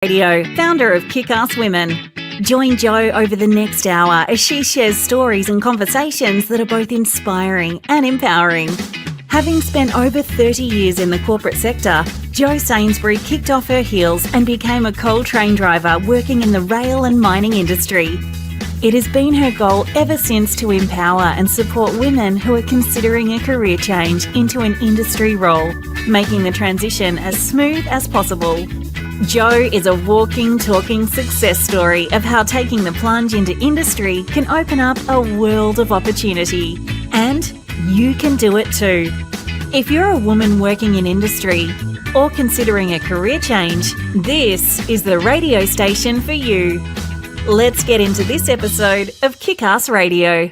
Radio, founder of Kick-Ass Women. Join Jo over the next hour as she shares stories and conversations that are both inspiring and empowering. Having spent over 30 years in the corporate sector, Jo Sainsbury kicked off her heels and became a coal train driver working in the rail and mining industry. It has been her goal ever since to empower and support women who are considering a career change into an industry role, making the transition as smooth as possible. Jo is a walking, talking success story of how taking the plunge into industry can open up a world of opportunity. And you can do it too. If you're a woman working in industry or considering a career change, this is the radio station for you. Let's get into this episode of Kick-Ass Radio.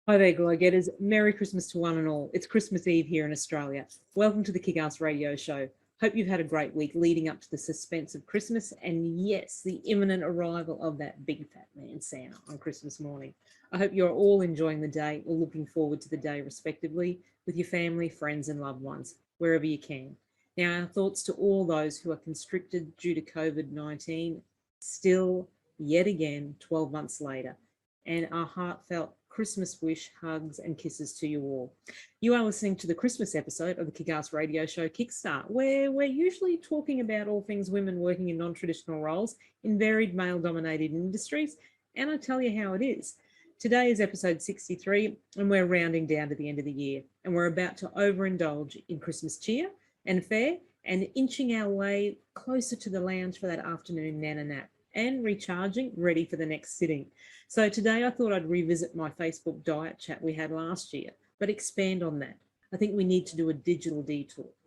Hi there, Glow Getters. Merry Christmas to one and all. It's Christmas Eve here in Australia. Welcome to the Kick-Ass Radio Show. Hope you've had a great week leading up to the suspense of Christmas and, yes, the imminent arrival of that big fat man Santa on Christmas morning. I hope you're all enjoying the day or looking forward to the day respectively with your family, friends and loved ones, wherever you can. Now, our thoughts to all those who are constricted due to COVID-19 still, yet again, 12 months later, and our heartfelt Christmas wish, hugs and kisses to you all. You are listening to the Christmas episode of the Kick-Ass Radio Show Kickstart, where we're usually talking about all things women working in non-traditional roles in varied male-dominated industries, and I tell you how it is. Today is episode 63, and we're rounding down to the end of the year, and we're about to overindulge in Christmas cheer and fare and inching our way closer to the lounge for that afternoon nana nap and recharging, ready for the next sitting. So today I thought I'd revisit my Facebook diet chat we had last year, but expand on that. I think we need to do a digital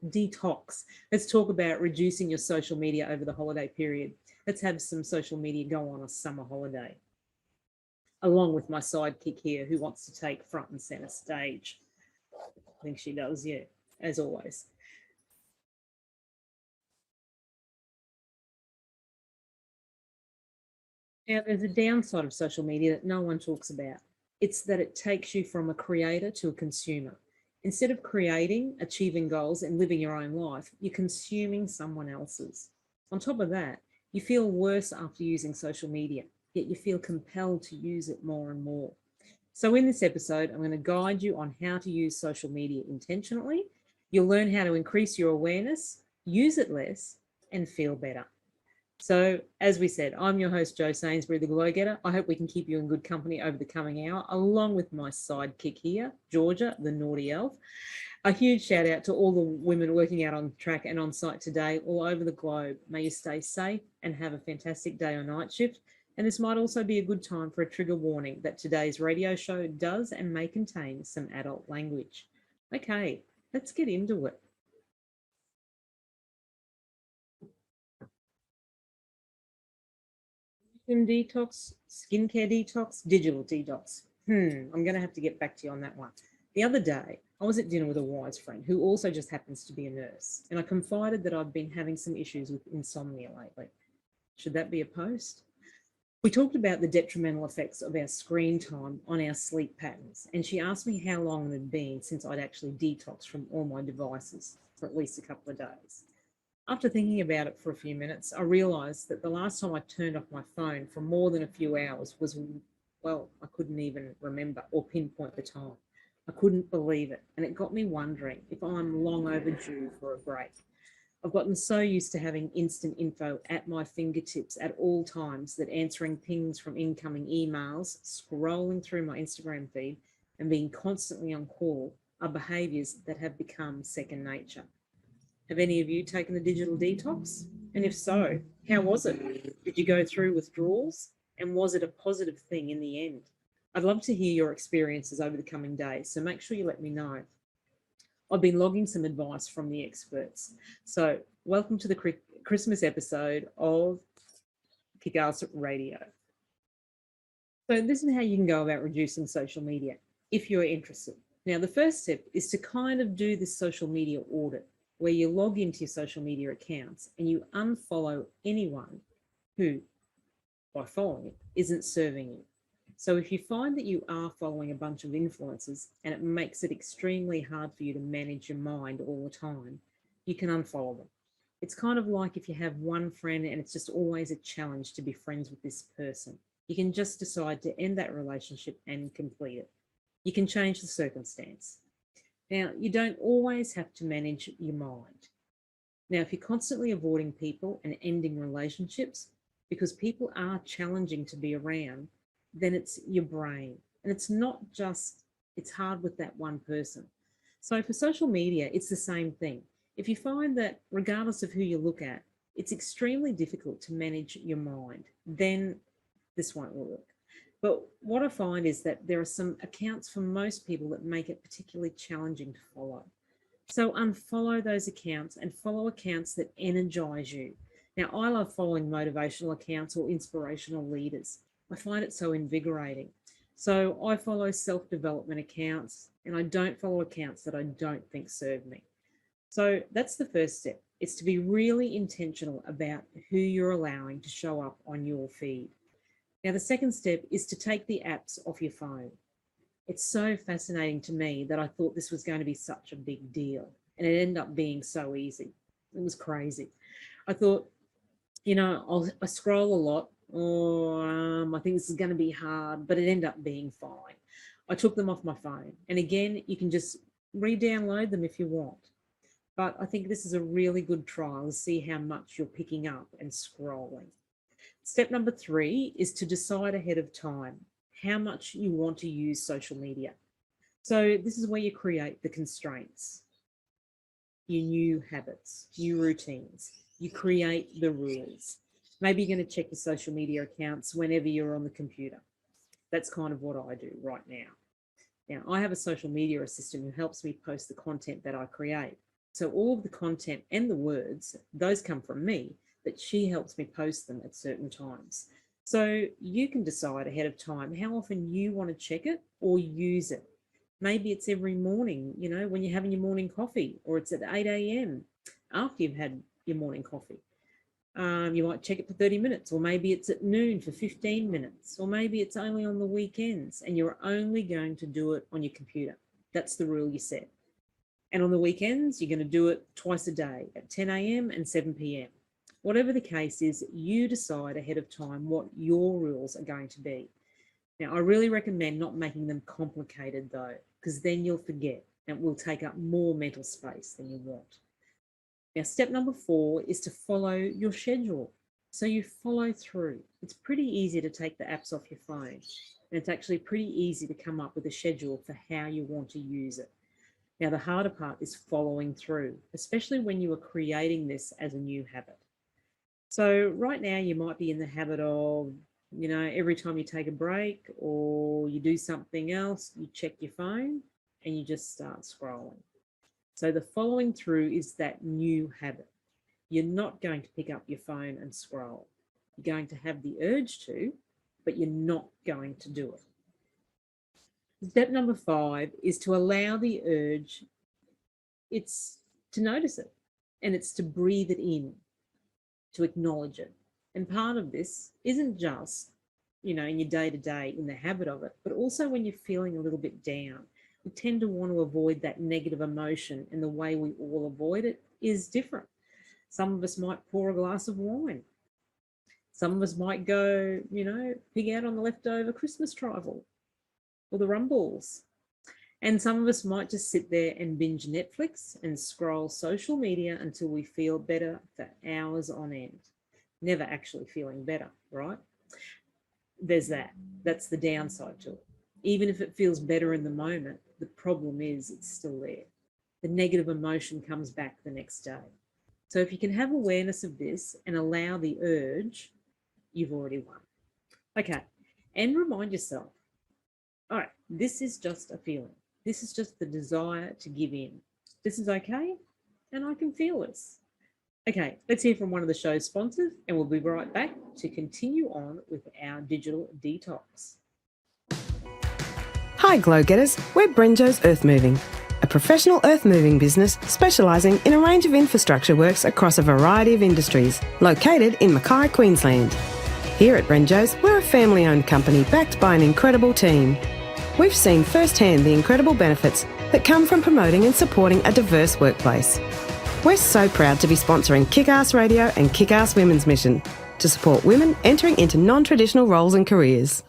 detox. Let's talk about reducing your social media over the holiday period. Let's have some social media go on a summer holiday, along with my sidekick here who wants to take front and center stage. I think she does, yeah, as always. Now, there's a downside of social media that no one talks about. It's that it takes you from a creator to a consumer. Instead of creating, achieving goals, and living your own life, you're consuming someone else's. On top of that, you feel worse after using social media, yet you feel compelled to use it more and more. So in this episode, I'm going to guide you on how to use social media intentionally. You'll learn how to increase your awareness, use it less, and feel better. So, as we said, I'm your host, Jo Sainsbury, the Glow Getter. I hope we can keep you in good company over the coming hour, along with my sidekick here, Georgia, the naughty elf. A huge shout out to all the women working out on track and on site today, all over the globe. May you stay safe and have a fantastic day or night shift. And this might also be a good time for a trigger warning that today's radio show does and may contain some adult language. Okay, let's get into it. Detox, skincare detox, digital detox. I'm going to have to get back to you on that one. The other day, I was at dinner with a wise friend who also just happens to be a nurse, and I confided that I've been having some issues with insomnia lately. Should that be a post? We talked about the detrimental effects of our screen time on our sleep patterns, and she asked me how long it had been since I'd actually detoxed from all my devices for at least a couple of days. After thinking about it for a few minutes, I realised that the last time I turned off my phone for more than a few hours was, well, I couldn't even remember or pinpoint the time. I couldn't believe it, and it got me wondering if I'm long overdue for a break. I've gotten so used to having instant info at my fingertips at all times that answering pings from incoming emails, scrolling through my Instagram feed, and being constantly on call are behaviours that have become second nature. Have any of you taken the digital detox? And if so, how was it? Did you go through withdrawals? And was it a positive thing in the end? I'd love to hear your experiences over the coming days, so make sure you let me know. I've been logging some advice from the experts. So welcome to the Christmas episode of Kick-Ass Radio. So this is how you can go about reducing social media if you're interested. Now, the first step is to kind of do this social media audit, where you log into your social media accounts and you unfollow anyone who, by following it, isn't serving you. So if you find that you are following a bunch of influencers and it makes it extremely hard for you to manage your mind all the time, you can unfollow them. It's kind of like if you have one friend and it's just always a challenge to be friends with this person. You can just decide to end that relationship and complete it. You can change the circumstance. Now, you don't always have to manage your mind. Now, if you're constantly avoiding people and ending relationships because people are challenging to be around, then it's your brain. And it's not just, it's hard with that one person. So for social media, it's the same thing. If you find that regardless of who you look at, it's extremely difficult to manage your mind, then this won't work. But what I find is that there are some accounts for most people that make it particularly challenging to follow. So unfollow those accounts and follow accounts that energize you. Now, I love following motivational accounts or inspirational leaders. I find it so invigorating. So I follow self-development accounts and I don't follow accounts that I don't think serve me. So that's the first step. It's to be really intentional about who you're allowing to show up on your feed. Now, the second step is to take the apps off your phone. It's so fascinating to me that I thought this was going to be such a big deal, and it ended up being so easy. It was crazy. I thought, I scroll a lot, I think this is going to be hard, but it ended up being fine. I took them off my phone. And again, you can just re-download them if you want. But I think this is a really good trial to see how much you're picking up and scrolling. Step number 3 is to decide ahead of time how much you want to use social media. So this is where you create the constraints, your new habits, new routines. You create the rules. Maybe you're going to check your social media accounts whenever you're on the computer. That's kind of what I do right now. Now, I have a social media assistant who helps me post the content that I create. So all of the content and the words, those come from me, but she helps me post them at certain times. So you can decide ahead of time how often you want to check it or use it. Maybe it's every morning, when you're having your morning coffee, or it's at 8 a.m. after you've had your morning coffee. You might check it for 30 minutes, or maybe it's at noon for 15 minutes, or maybe it's only on the weekends and you're only going to do it on your computer. That's the rule you set. And on the weekends, you're going to do it twice a day at 10 a.m. and 7 p.m. Whatever the case is, you decide ahead of time what your rules are going to be. Now, I really recommend not making them complicated though, because then you'll forget and it will take up more mental space than you want. Now, step number 4 is to follow your schedule. So you follow through. It's pretty easy to take the apps off your phone. And it's actually pretty easy to come up with a schedule for how you want to use it. Now, the harder part is following through, especially when you are creating this as a new habit. So right now you might be in the habit of, every time you take a break or you do something else, you check your phone and you just start scrolling. So the following through is that new habit. You're not going to pick up your phone and scroll. You're going to have the urge to, but you're not going to do it. Step number 5 is to allow the urge. It's to notice it, and it's to breathe it in, to acknowledge it. And part of this isn't just, in your day-to-day, in the habit of it, but also when you're feeling a little bit down. We tend to want to avoid that negative emotion, and the way we all avoid it is different. Some of us might pour a glass of wine. Some of us might go, pig out on the leftover Christmas trifle or the rumbles. And some of us might just sit there and binge Netflix and scroll social media until we feel better for hours on end. Never actually feeling better, right? There's that. That's the downside to it. Even if it feels better in the moment, the problem is it's still there. The negative emotion comes back the next day. So if you can have awareness of this and allow the urge, you've already won. Okay, and remind yourself, all right, this is just a feeling. This is just the desire to give in. This is okay, and I can feel this. Okay, let's hear from one of the show's sponsors, and we'll be right back to continue on with our digital detox. Hi Glow Getters, we're Brenjo's Earth Moving, a professional earth moving business specialising in a range of infrastructure works across a variety of industries, located in Mackay, Queensland. Here at Brenjo's, we're a family-owned company backed by an incredible team. We've seen firsthand the incredible benefits that come from promoting and supporting a diverse workplace. We're so proud to be sponsoring Kick-Ass Radio and Kick-Ass Women's Mission to support women entering into non-traditional roles and careers.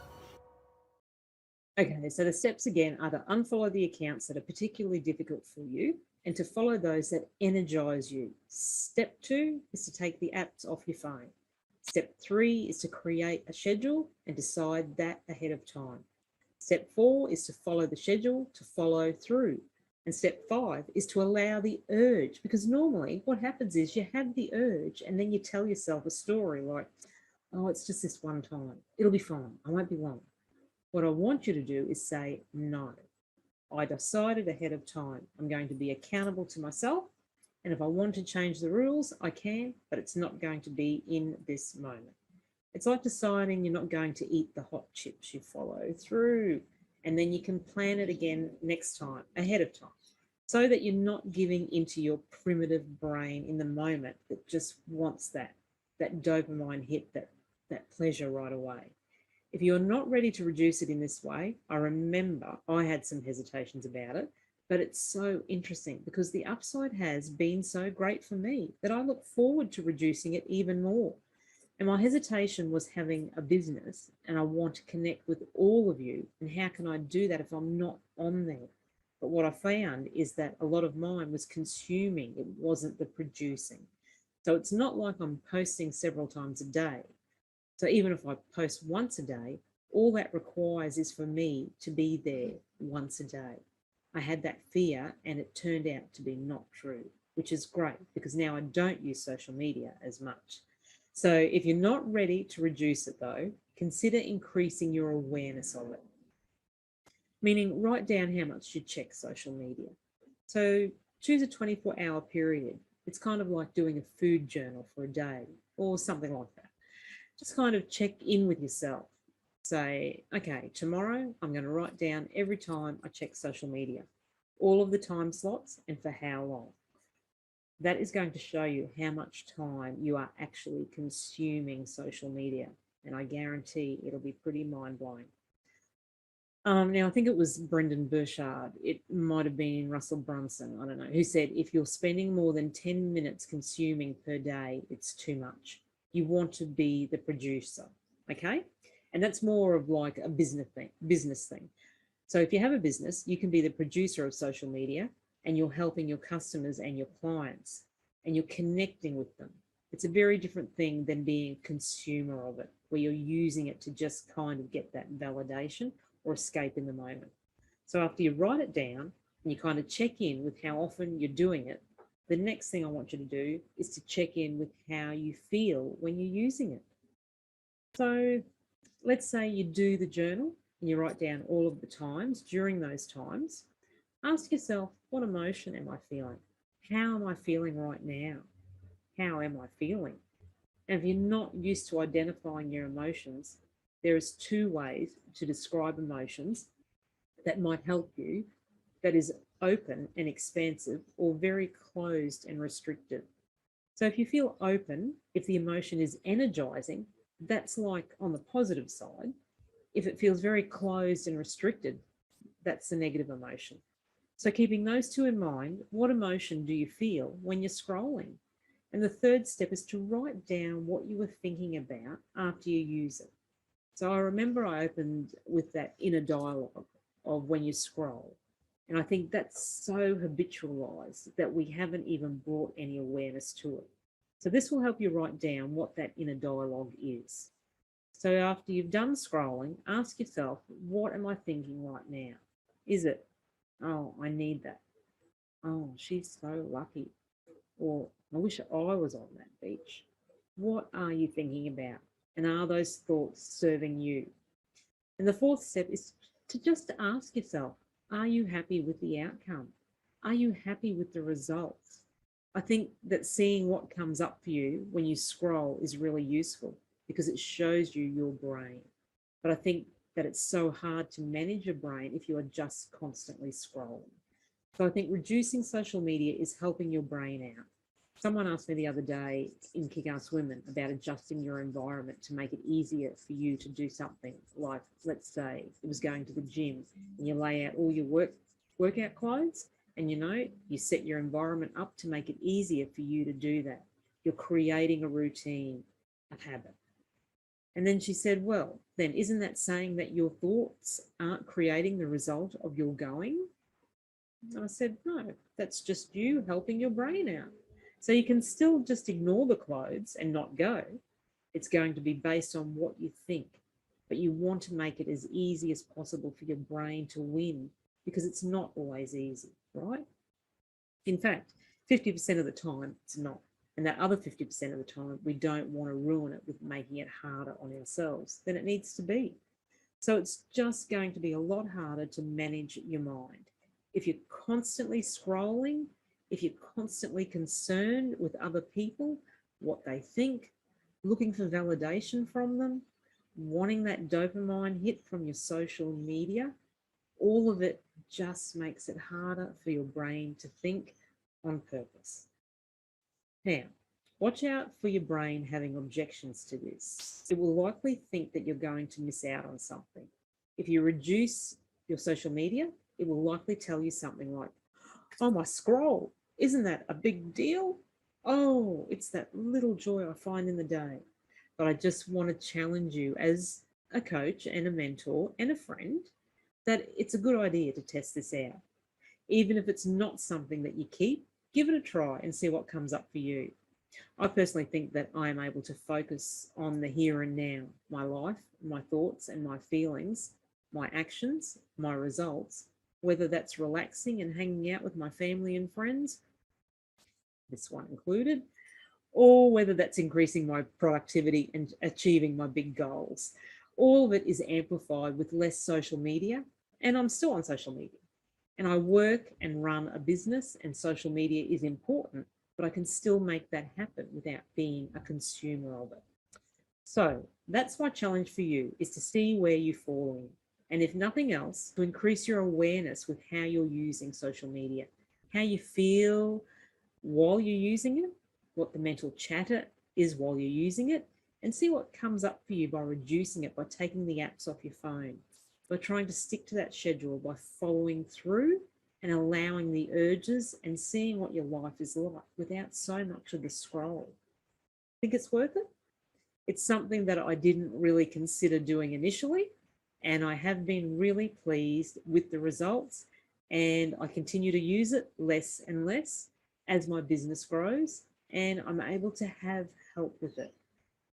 Okay, so the steps again are to unfollow the accounts that are particularly difficult for you and to follow those that energize you. Step 2 is to take the apps off your phone. Step 3 is to create a schedule and decide that ahead of time. Step 4 is to follow the schedule, to follow through. And step 5 is to allow the urge, because normally what happens is you have the urge and then you tell yourself a story like, oh, it's just this one time. It'll be fine. I won't be long. What I want you to do is say, no, I decided ahead of time. I'm going to be accountable to myself. And if I want to change the rules, I can, but it's not going to be in this moment. It's like deciding you're not going to eat the hot chips. You follow through, and then you can plan it again next time, ahead of time, so that you're not giving into your primitive brain in the moment that just wants that dopamine hit, that pleasure right away. If you're not ready to reduce it in this way, I remember I had some hesitations about it, but it's so interesting because the upside has been so great for me that I look forward to reducing it even more. And my hesitation was having a business and I want to connect with all of you. And how can I do that if I'm not on there? But what I found is that a lot of mine was consuming. It wasn't the producing. So it's not like I'm posting several times a day. So even if I post once a day, all that requires is for me to be there once a day. I had that fear and it turned out to be not true, which is great because now I don't use social media as much. So if you're not ready to reduce it though, consider increasing your awareness of it. Meaning write down how much you check social media. So choose a 24-hour period. It's kind of like doing a food journal for a day or something like that. Just kind of check in with yourself. Say, okay, tomorrow I'm going to write down every time I check social media, all of the time slots and for how long. That is going to show you how much time you are actually consuming social media. And I guarantee it'll be pretty mind-blowing. Now, I think it was Brendan Burchard, it might have been Russell Brunson, I don't know, who said, if you're spending more than 10 minutes consuming per day, it's too much. You want to be the producer, okay? And that's more of like a business thing. So if you have a business, you can be the producer of social media and you're helping your customers and your clients and you're connecting with them. It's a very different thing than being a consumer of it, where you're using it to just kind of get that validation or escape in the moment. So after you write it down and you kind of check in with how often you're doing it, the next thing I want you to do is to check in with how you feel when you're using it. So let's say you do the journal and you write down all of the times. During those times, ask yourself, what emotion am I feeling? How am I feeling right now? How am I feeling? And if you're not used to identifying your emotions, there's 2 ways to describe emotions that might help you. That is open and expansive or very closed and restricted. So if you feel open, if the emotion is energizing, that's like on the positive side. If it feels very closed and restricted, that's the negative emotion. So keeping those 2 in mind, what emotion do you feel when you're scrolling? And the third step is to write down what you were thinking about after you use it. So I remember I opened with that inner dialogue of when you scroll. And I think that's so habitualized that we haven't even brought any awareness to it. So this will help you write down what that inner dialogue is. So after you've done scrolling, ask yourself, what am I thinking right now? Is it, oh, I need that. Oh, she's so lucky. Or I wish I was on that beach. What are you thinking about? And are those thoughts serving you? And the fourth step is to just ask yourself, are you happy with the outcome? Are you happy with the results? I think that seeing what comes up for you when you scroll is really useful because it shows you your brain. But I think that it's so hard to manage your brain if you are just constantly scrolling. So I think reducing social media is helping your brain out. Someone asked me the other day in Kick-Ass Women about adjusting your environment to make it easier for you to do something like, let's say it was going to the gym and you lay out all your workout clothes And you set your environment up to make it easier for you to do that. You're creating a routine, a habit. And then she said, well, then isn't that saying that your thoughts aren't creating the result of your going? And I said, no, that's just you helping your brain out. So you can still just ignore the clothes and not go. It's going to be based on what you think, but you want to make it as easy as possible for your brain to win, because it's not always easy, right? In fact, 50% of the time it's not. And that other 50% of the time, we don't want to ruin it with making it harder on ourselves than it needs to be. So it's just going to be a lot harder to manage your mind. If you're constantly scrolling, if you're constantly concerned with other people, what they think, looking for validation from them, wanting that dopamine hit from your social media, all of it just makes it harder for your brain to think on purpose. Now, watch out for your brain having objections to this. It will likely think that you're going to miss out on something. If you reduce your social media, it will likely tell you something like, oh, my scroll, isn't that a big deal? Oh, it's that little joy I find in the day. But I just want to challenge you as a coach and a mentor and a friend that it's a good idea to test this out. Even if it's not something that you keep, give it a try and see what comes up for you. I personally think that I am able to focus on the here and now, my life, my thoughts and my feelings, my actions, my results, whether that's relaxing and hanging out with my family and friends, this one included, or whether that's increasing my productivity and achieving my big goals. All of it is amplified with less social media, and I'm still on social media. And I work and run a business, and social media is important, but I can still make that happen without being a consumer of it. So that's my challenge for you, is to see where you fall in. And if nothing else, to increase your awareness with how you're using social media, how you feel while you're using it, what the mental chatter is while you're using it, and see what comes up for you by reducing it, by taking the apps off your phone, by trying to stick to that schedule, by following through and allowing the urges and seeing what your life is like without so much of the scroll. Think it's worth it? It's something that I didn't really consider doing initially, and I have been really pleased with the results, and I continue to use it less and less as my business grows, and I'm able to have help with it.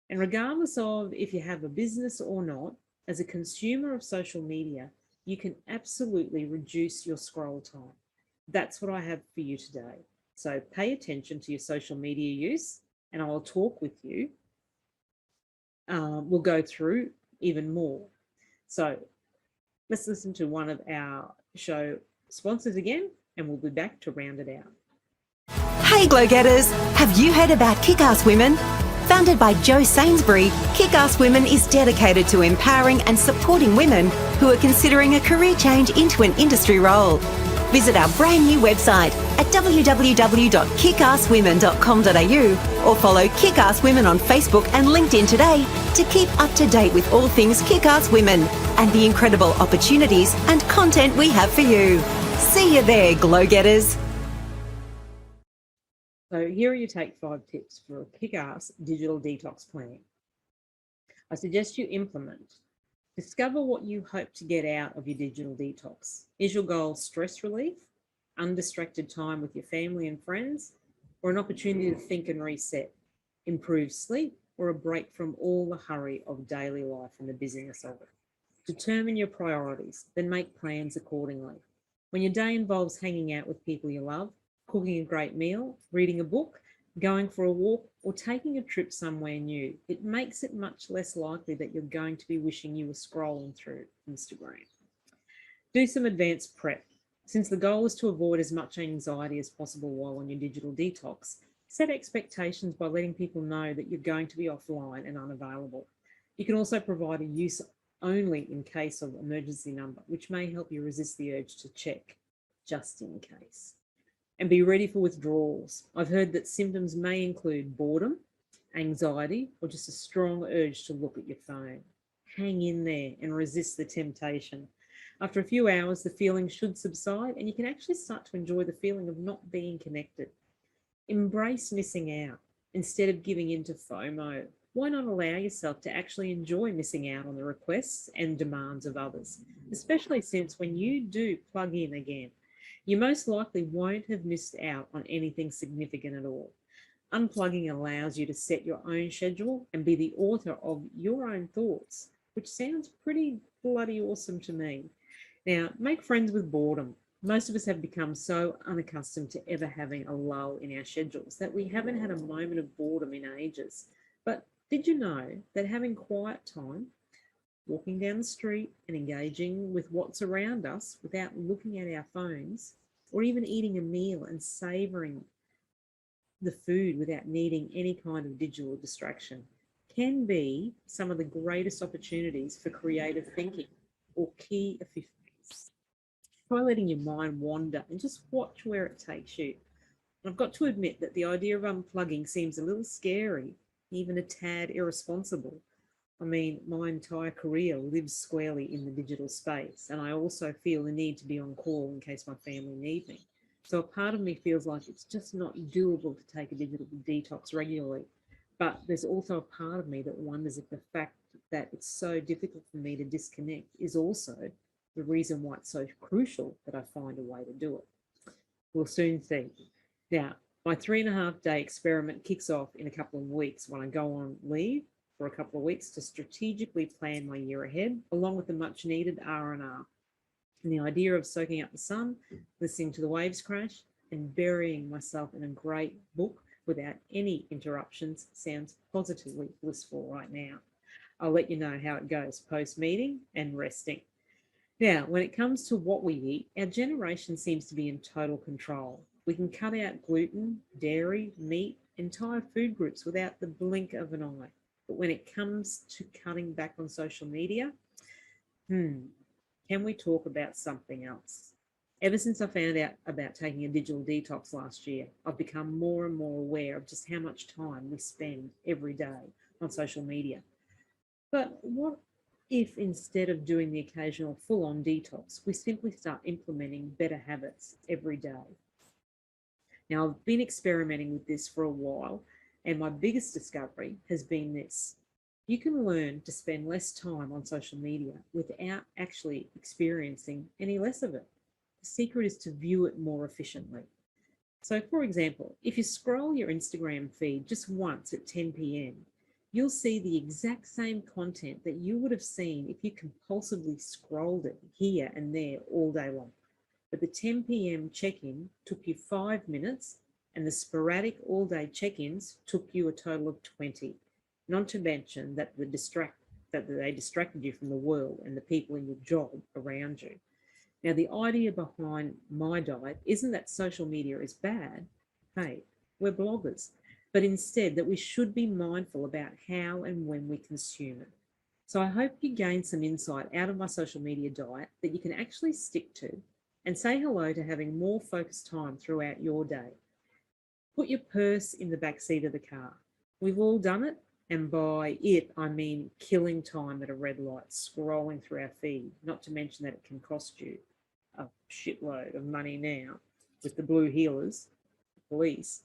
And regardless of if you have a business or not, as a consumer of social media, you can absolutely reduce your scroll time. That's what I have for you today. So pay attention to your social media use, and I'll talk with you. We'll go through even more. So let's listen to one of our show sponsors again, and we'll be back to round it out. Hey Glow Getters, have you heard about Kick-Ass Women? Founded by Jo Sainsbury, Kick-Ass Women is dedicated to empowering and supporting women who are considering a career change into an industry role. Visit our brand new website at www.kickasswomen.com.au or follow Kick-Ass Women on Facebook and LinkedIn today to keep up to date with all things Kick-Ass Women and the incredible opportunities and content we have for you. See you there, Glow Getters. So here are your take 5 tips for a kick-ass digital detox plan. I suggest you implement. Discover what you hope to get out of your digital detox. Is your goal stress relief, undistracted time with your family and friends, or an opportunity to think and reset, improve sleep, or a break from all the hurry of daily life and the busyness of it? Determine your priorities, then make plans accordingly. When your day involves hanging out with people you love, cooking a great meal, reading a book, going for a walk, or taking a trip somewhere new, it makes it much less likely that you're going to be wishing you were scrolling through Instagram. Do some advanced prep. Since the goal is to avoid as much anxiety as possible while on your digital detox, set expectations by letting people know that you're going to be offline and unavailable. You can also provide a use only in case of emergency number, which may help you resist the urge to check just in case. And be ready for withdrawals. I've heard that symptoms may include boredom, anxiety, or just a strong urge to look at your phone. Hang in there and resist the temptation. After a few hours, the feeling should subside and you can actually start to enjoy the feeling of not being connected. Embrace missing out instead of giving in to FOMO. Why not allow yourself to actually enjoy missing out on the requests and demands of others, especially since when you do plug in again, you most likely won't have missed out on anything significant at all. Unplugging allows you to set your own schedule and be the author of your own thoughts, which sounds pretty bloody awesome to me. Now, make friends with boredom. Most of us have become so unaccustomed to ever having a lull in our schedules that we haven't had a moment of boredom in ages. But did you know that having quiet time, walking down the street and engaging with what's around us without looking at our phones, or even eating a meal and savouring the food without needing any kind of digital distraction, can be some of the greatest opportunities for creative thinking or key epiphanies? Try letting your mind wander and just watch where it takes you. And I've got to admit that the idea of unplugging seems a little scary, even a tad irresponsible. I mean, my entire career lives squarely in the digital space, and I also feel the need to be on call in case my family need me. So a part of me feels like it's just not doable to take a digital detox regularly. But there's also a part of me that wonders if the fact that it's so difficult for me to disconnect is also the reason why it's so crucial that I find a way to do it. We'll soon see. Now, my 3.5-day experiment kicks off in a couple of weeks when I go on leave for a couple of weeks to strategically plan my year ahead, along with the much needed R&R. And the idea of soaking up the sun, listening to the waves crash, and burying myself in a great book without any interruptions sounds positively blissful right now. I'll let you know how it goes post-meeting and resting. Now, when it comes to what we eat, our generation seems to be in total control. We can cut out gluten, dairy, meat, entire food groups without the blink of an eye. But when it comes to cutting back on social media, can we talk about something else? Ever since I found out about taking a digital detox last year, I've become more and more aware of just how much time we spend every day on social media. But what if instead of doing the occasional full-on detox, we simply start implementing better habits every day? Now, I've been experimenting with this for a while, and my biggest discovery has been this. You can learn to spend less time on social media without actually experiencing any less of it. The secret is to view it more efficiently. So, for example, if you scroll your Instagram feed just once at 10 p.m., you'll see the exact same content that you would have seen if you compulsively scrolled it here and there all day long. But the 10 p.m. check-in took you 5 minutes, and the sporadic all-day check-ins took you a total of 20. Not to mention that they distracted you from the world and the people in your job around you. Now, the idea behind my diet isn't that social media is bad. Hey, we're bloggers. But instead that we should be mindful about how and when we consume it. So I hope you gain some insight out of my social media diet that you can actually stick to, and say hello to having more focused time throughout your day. Put your purse in the back seat of the car. We've all done it, and by it, I mean killing time at a red light, scrolling through our feed, not to mention that it can cost you a shitload of money now with the blue heelers, police.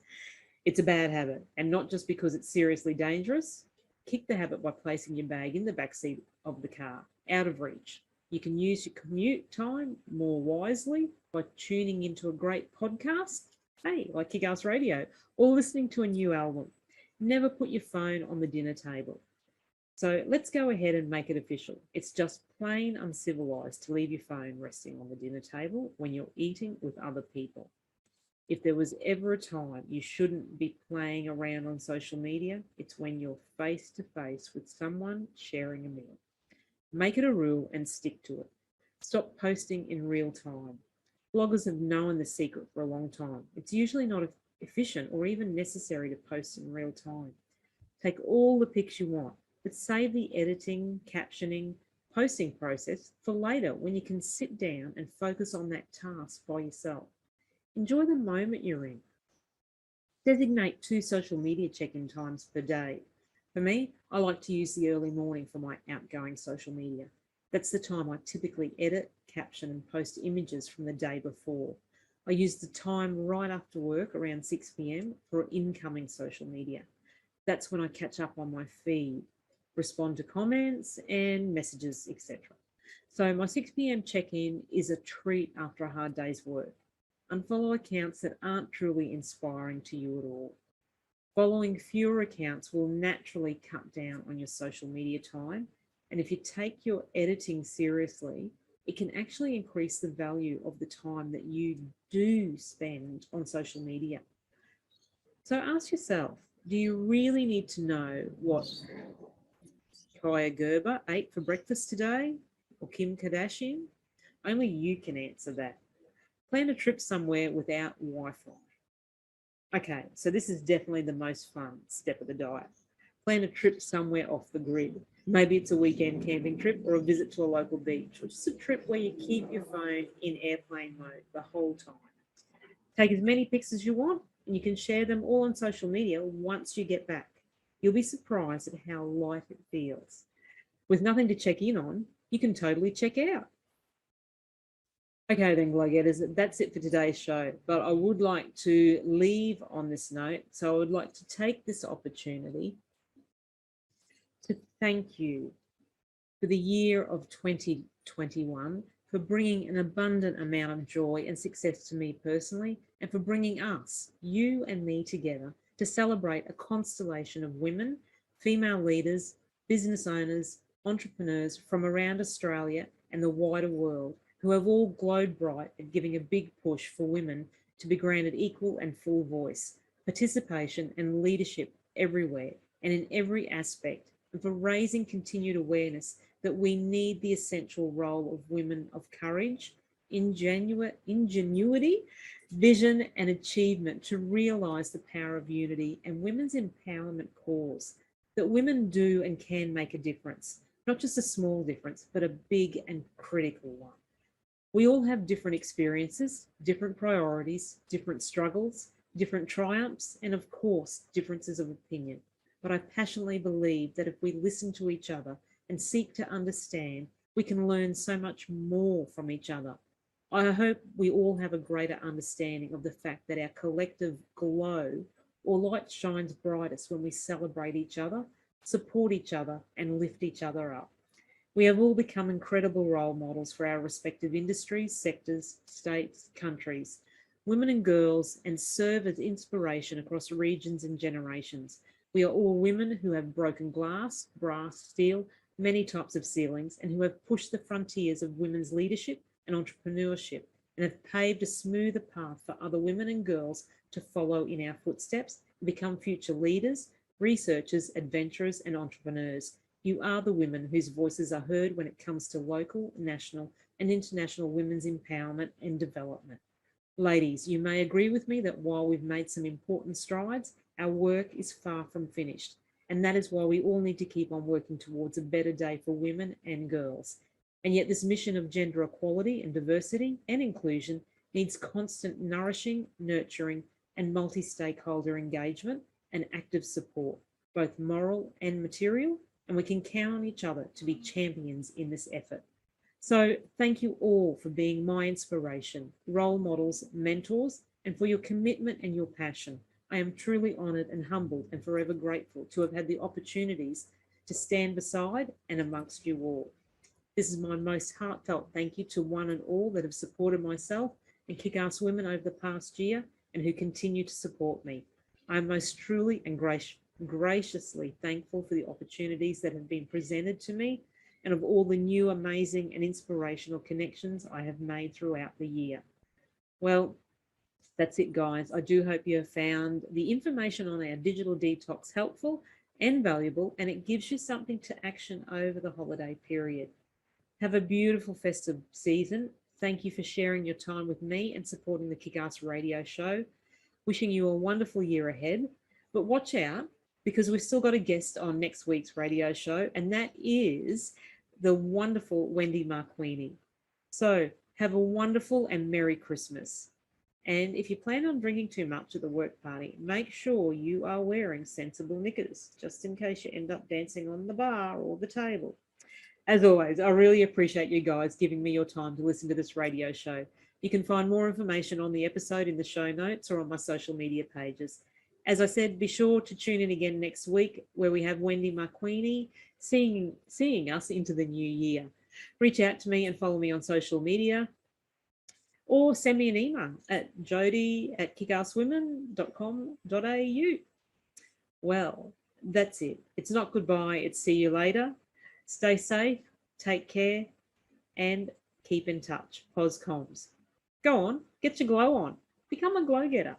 It's a bad habit, and not just because it's seriously dangerous. Kick the habit by placing your bag in the back seat of the car, out of reach. You can use your commute time more wisely by tuning into a great podcast, like Kick-Ass Radio, or listening to a new album. Never put your phone on the dinner table. So let's go ahead and make it official. It's just plain uncivilized to leave your phone resting on the dinner table when you're eating with other people. If there was ever a time you shouldn't be playing around on social media, it's when you're face to face with someone sharing a meal. Make it a rule and stick to it. Stop posting in real time. Bloggers have known the secret for a long time. It's usually not efficient or even necessary to post in real time. Take all the pics you want, but save the editing, captioning, posting process for later when you can sit down and focus on that task by yourself. Enjoy the moment you're in. Designate 2 social media check-in times per day. For me, I like to use the early morning for my outgoing social media. That's the time I typically edit, caption, and post images from the day before. I use the time right after work around 6 p.m. for incoming social media. That's when I catch up on my feed, respond to comments and messages, etc. So my 6 p.m. check-in is a treat after a hard day's work. Unfollow accounts that aren't truly inspiring to you at all. Following fewer accounts will naturally cut down on your social media time. And if you take your editing seriously, it can actually increase the value of the time that you do spend on social media. So ask yourself, do you really need to know what Kaya Gerber ate for breakfast today or Kim Kardashian? Only you can answer that. Plan a trip somewhere without Wi-Fi. Okay, so this is definitely the most fun step of the diet. Plan a trip somewhere off the grid. Maybe it's a weekend camping trip or a visit to a local beach, or just a trip where you keep your phone in airplane mode the whole time. Take as many pics as you want, and you can share them all on social media once you get back. You'll be surprised at how light it feels. With nothing to check in on, you can totally check out. Okay then, Glow Getters, that's it for today's show. But I would like to leave on this note. So I would like to take this opportunity to thank you for the year of 2021, for bringing an abundant amount of joy and success to me personally, and for bringing us, you and me, together to celebrate a constellation of women, female leaders, business owners, entrepreneurs from around Australia and the wider world who have all glowed bright at giving a big push for women to be granted equal and full voice, participation and leadership everywhere and in every aspect, and for raising continued awareness that we need the essential role of women of courage, ingenuity, vision and achievement to realise the power of unity and women's empowerment cause, that women do and can make a difference, not just a small difference, but a big and critical one. We all have different experiences, different priorities, different struggles, different triumphs, and of course, differences of opinion. But I passionately believe that if we listen to each other and seek to understand, we can learn so much more from each other. I hope we all have a greater understanding of the fact that our collective glow or light shines brightest when we celebrate each other, support each other, and lift each other up. We have all become incredible role models for our respective industries, sectors, states, countries, women and girls, and serve as inspiration across regions and generations. We are all women who have broken glass, brass, steel, many types of ceilings, and who have pushed the frontiers of women's leadership and entrepreneurship, and have paved a smoother path for other women and girls to follow in our footsteps and become future leaders, researchers, adventurers, and entrepreneurs. You are the women whose voices are heard when it comes to local, national, and international women's empowerment and development. Ladies, you may agree with me that while we've made some important strides, our work is far from finished. And that is why we all need to keep on working towards a better day for women and girls. And yet this mission of gender equality and diversity and inclusion needs constant nourishing, nurturing, and multi-stakeholder engagement and active support, both moral and material, and we can count on each other to be champions in this effort. So thank you all for being my inspiration, role models, mentors, and for your commitment and your passion. I am truly honoured and humbled and forever grateful to have had the opportunities to stand beside and amongst you all. This is my most heartfelt thank you to one and all that have supported myself and Kick-Ass Women over the past year and who continue to support me. I am most truly and graciously thankful for the opportunities that have been presented to me and of all the new, amazing and inspirational connections I have made throughout the year. Well, that's it, guys. I do hope you have found the information on our digital detox helpful and valuable, and it gives you something to action over the holiday period. Have a beautiful festive season. Thank you for sharing your time with me and supporting the Kick-Ass Radio Show. Wishing you a wonderful year ahead. But watch out, because we've still got a guest on next week's radio show, and that is the wonderful Wendy Marquini. So have a wonderful and Merry Christmas. And if you plan on drinking too much at the work party, make sure you are wearing sensible knickers, just in case you end up dancing on the bar or the table. As always, I really appreciate you guys giving me your time to listen to this radio show. You can find more information on the episode in the show notes or on my social media pages. As I said, be sure to tune in again next week where we have Wendy Marquini seeing us into the new year. Reach out to me and follow me on social media or send me an email at jody@kickasswomen.com.au. Well, that's it. It's not goodbye, it's see you later. Stay safe, take care, and keep in touch. Poscoms. Go on, get your glow on. Become a glow-getter.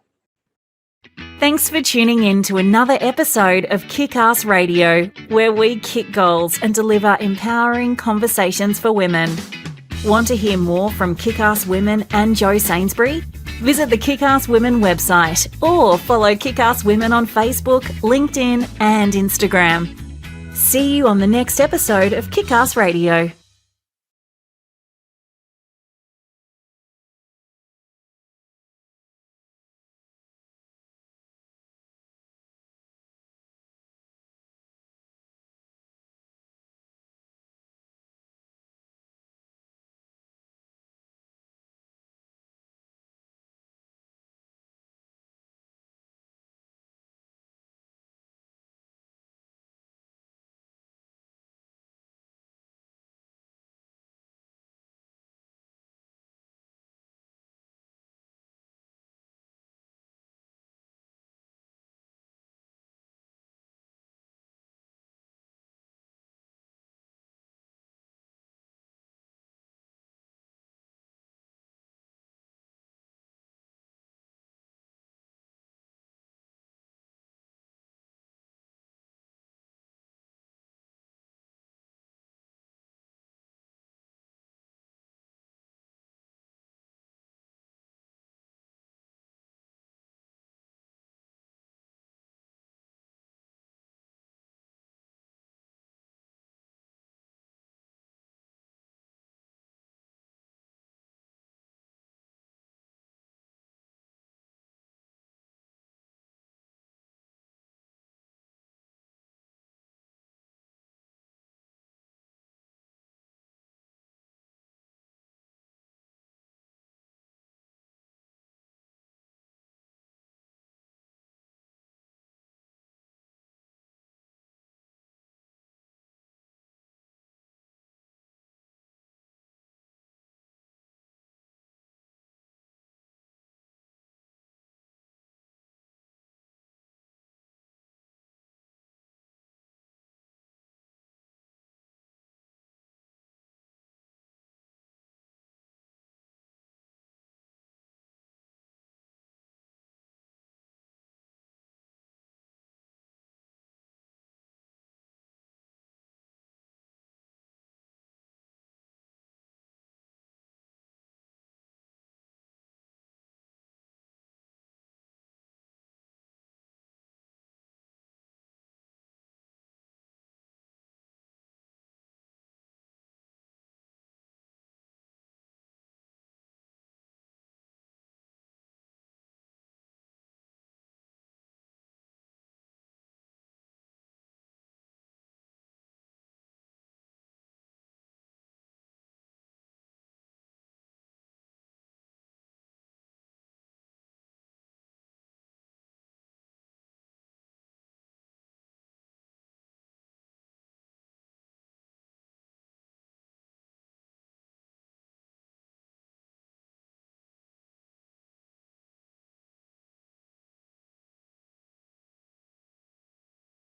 Thanks for tuning in to another episode of Kick-Ass Radio, where we kick goals and deliver empowering conversations for women. Want to hear more from Kick-Ass Women and Jo Sainsbury? Visit the Kick-Ass Women website or follow Kick-Ass Women on Facebook, LinkedIn and Instagram. See you on the next episode of Kick-Ass Radio.